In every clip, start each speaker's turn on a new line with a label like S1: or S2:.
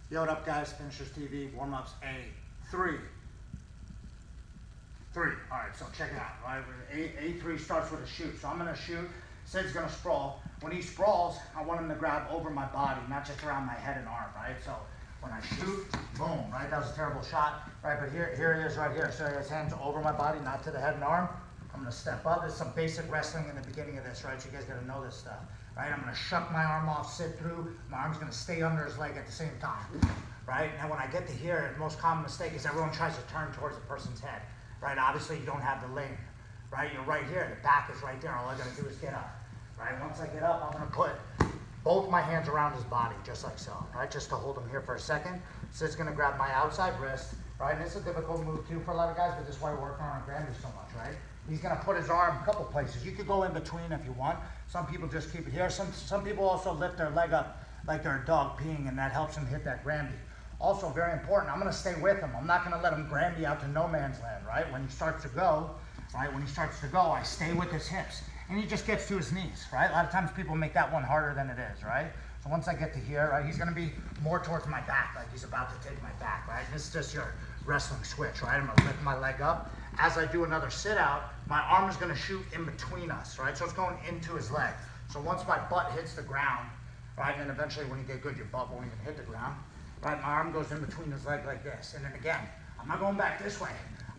S1: Yo, what up, guys? Finishers TV, warm-ups A3. All right, so check it out, right? A3 starts with a shoot. So I'm gonna shoot, Sid's gonna sprawl. When he sprawls, I want him to grab over my body, not just around my head and arm, right? So when I shoot, boom, right? That was a terrible shot, right? But here he is right here. So his hands over my body, not to the head and arm. I'm gonna step up. There's some basic wrestling in the beginning of this, right? So you guys gotta know this stuff, right? I'm gonna shuck my arm off, Sid through. My arm's gonna stay under his leg at the same time, right? Now when I get to here, the most common mistake is everyone tries to turn towards the person's head, right? Obviously you don't have the lane, right? You're right here, the back is right there. All I gotta do is get up, right? Once I get up, I'm gonna put both my hands around his body, just like so, right? Just to hold him here for a second. Sid's gonna grab my outside wrist, right? And it's a difficult move too for a lot of guys, but this is why we're working on Granby so much, right? He's gonna put his arm a couple places. You could go in between if you want. Some people just keep it here. Some people also lift their leg up like they're a dog peeing, and that helps him hit that Granby. Also very important, I'm gonna stay with him. I'm not gonna let him Granby out to no man's land, right? When he starts to go, right? When he starts to go, I stay with his hips. And he just gets to his knees, right? A lot of times people make that one harder than it is, right? So once I get to here, right, he's gonna be more towards my back, like he's about to take my back, right? This is just your wrestling switch, right? I'm gonna lift my leg up. As I do another sit out, my arm is gonna shoot in between us, right? So it's going into his leg. So once my butt hits the ground, right, and then eventually when you get good, your butt won't even hit the ground, right? My arm goes in between his leg like this. And then again, I'm not going back this way.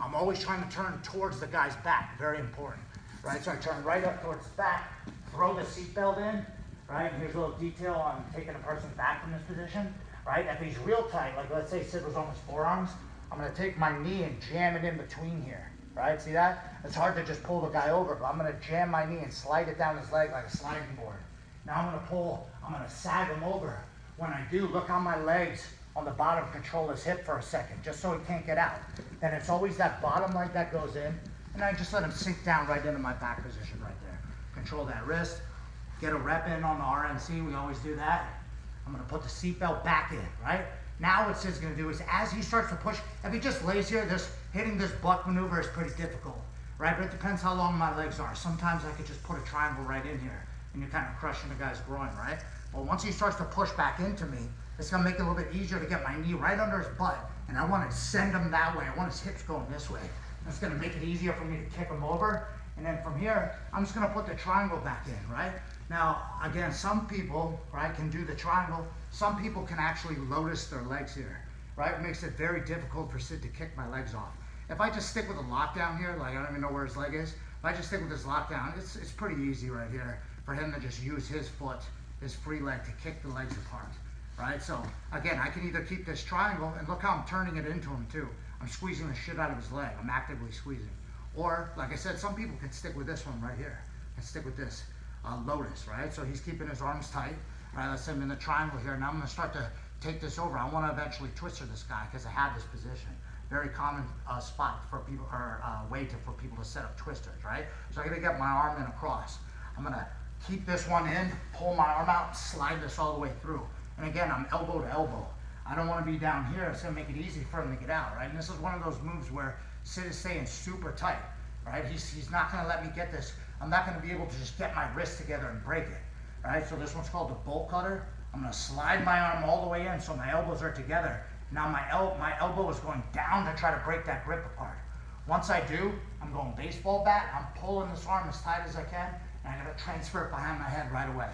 S1: I'm always trying to turn towards the guy's back, very important, right? So I turn right up towards his back, throw the seatbelt in, right? And here's a little detail on taking a person back from this position, right? If he's real tight, like let's say Sid was on his forearms, I'm gonna take my knee and jam it in between here, right? See that? It's hard to just pull the guy over, but I'm gonna jam my knee and slide it down his leg like a sliding board. Now I'm gonna sag him over. When I do, look how my legs on the bottom control his hip for a second, just so he can't get out. Then it's always that bottom leg that goes in, and I just let him sink down right into my back position right there. Control that wrist, get a rep in on the RNC, we always do that. I'm gonna put the seatbelt back in, right? Now what Sid's gonna do is as he starts to push, if he just lays here, hitting this butt maneuver is pretty difficult, right? But it depends how long my legs are. Sometimes I could just put a triangle right in here and you're kind of crushing the guy's groin, right? But once he starts to push back into me, it's gonna make it a little bit easier to get my knee right under his butt, and I wanna send him that way. I want his hips going this way. That's gonna make it easier for me to kick him over. And then from here, I'm just gonna put the triangle back in, right? Now, again, some people, right, can do the triangle. Some people can actually lotus their legs here, right? It makes it very difficult for Sid to kick my legs off. If I just stick with a lockdown here, like I don't even know where his leg is, if I just stick with this lockdown, it's pretty easy right here for him to just use his foot, his free leg to kick the legs apart, right? So again, I can either keep this triangle, and look how I'm turning it into him too. I'm squeezing the shit out of his leg. I'm actively squeezing. Or, like I said, some people can stick with this one right here, and stick with this lotus, right? So he's keeping his arms tight. All right, let's say I'm in the triangle here. Now I'm gonna start to take this over. I wanna eventually twister this guy because I have this position. Very common spot for people, or for people to set up twisters, right? So I'm gonna get my arm in across. I'm gonna keep this one in, pull my arm out, slide this all the way through. And again, I'm elbow to elbow. I don't wanna be down here. It's gonna make it easy for him to get out, right? And this is one of those moves where Sid is staying super tight, right? He's not gonna let me get this. I'm not gonna be able to just get my wrist together and break it, right? So this one's called the bolt cutter. I'm gonna slide my arm all the way in so my elbows are together. Now my elbow is going down to try to break that grip apart. Once I do, I'm going baseball bat. I'm pulling this arm as tight as I can, and I'm gonna transfer it behind my head right away.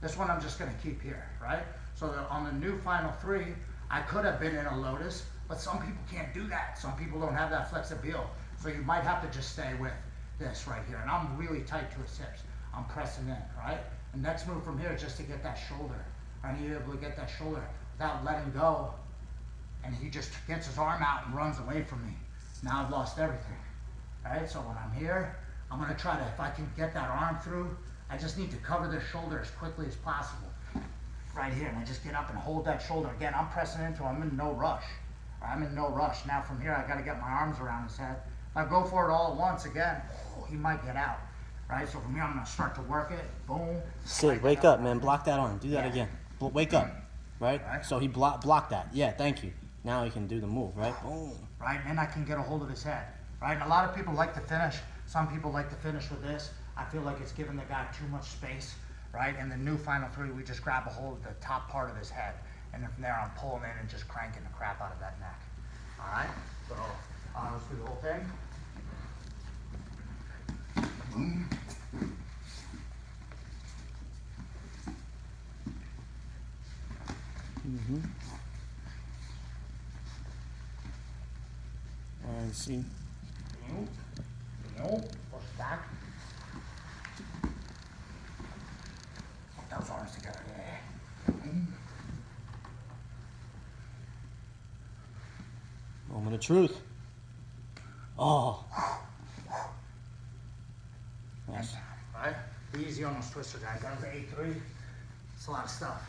S1: This one I'm just gonna keep here, right? So on the new final three, I could have been in a lotus, but some people can't do that. Some people don't have that flexibility. So you might have to just stay with this right here. And I'm really tight to his hips. I'm pressing in, right? The next move from here is just to get that shoulder. I need to be able to get that shoulder without letting go. And he just gets his arm out and runs away from me. Now I've lost everything, right? So when I'm here, I'm gonna try to, if I can get that arm through, I just need to cover the shoulder as quickly as possible. Right here, and I just get up and hold that shoulder. Again, I'm pressing into him. I'm in no rush. I'm in no rush. Now from here, I gotta get my arms around his head. If I go for it all at once, again, he might get out, right? So from here, I'm gonna start to work it. Boom.
S2: Sid, wake up, man. Block that arm. Do that again. Wake up, right?
S1: Right.
S2: So he blocked that. Yeah, thank you. Now he can do the move, right? Boom.
S1: Right, and then I can get a hold of his head, right? And a lot of people like to finish. Some people like to finish with this. I feel like it's giving the guy too much space, right? And the new final three, we just grab a hold of the top part of his head. And then from there, I'm pulling in and just cranking the crap out of that neck. All right? So, let's do the whole thing. Boom.
S2: I see.
S1: Nope. Nope. Push it back. Put those arms together. Yeah.
S2: Moment of truth. Oh. Nice.
S1: Right? Be easy on those twister guys. That was an 8-3. It's a lot of stuff.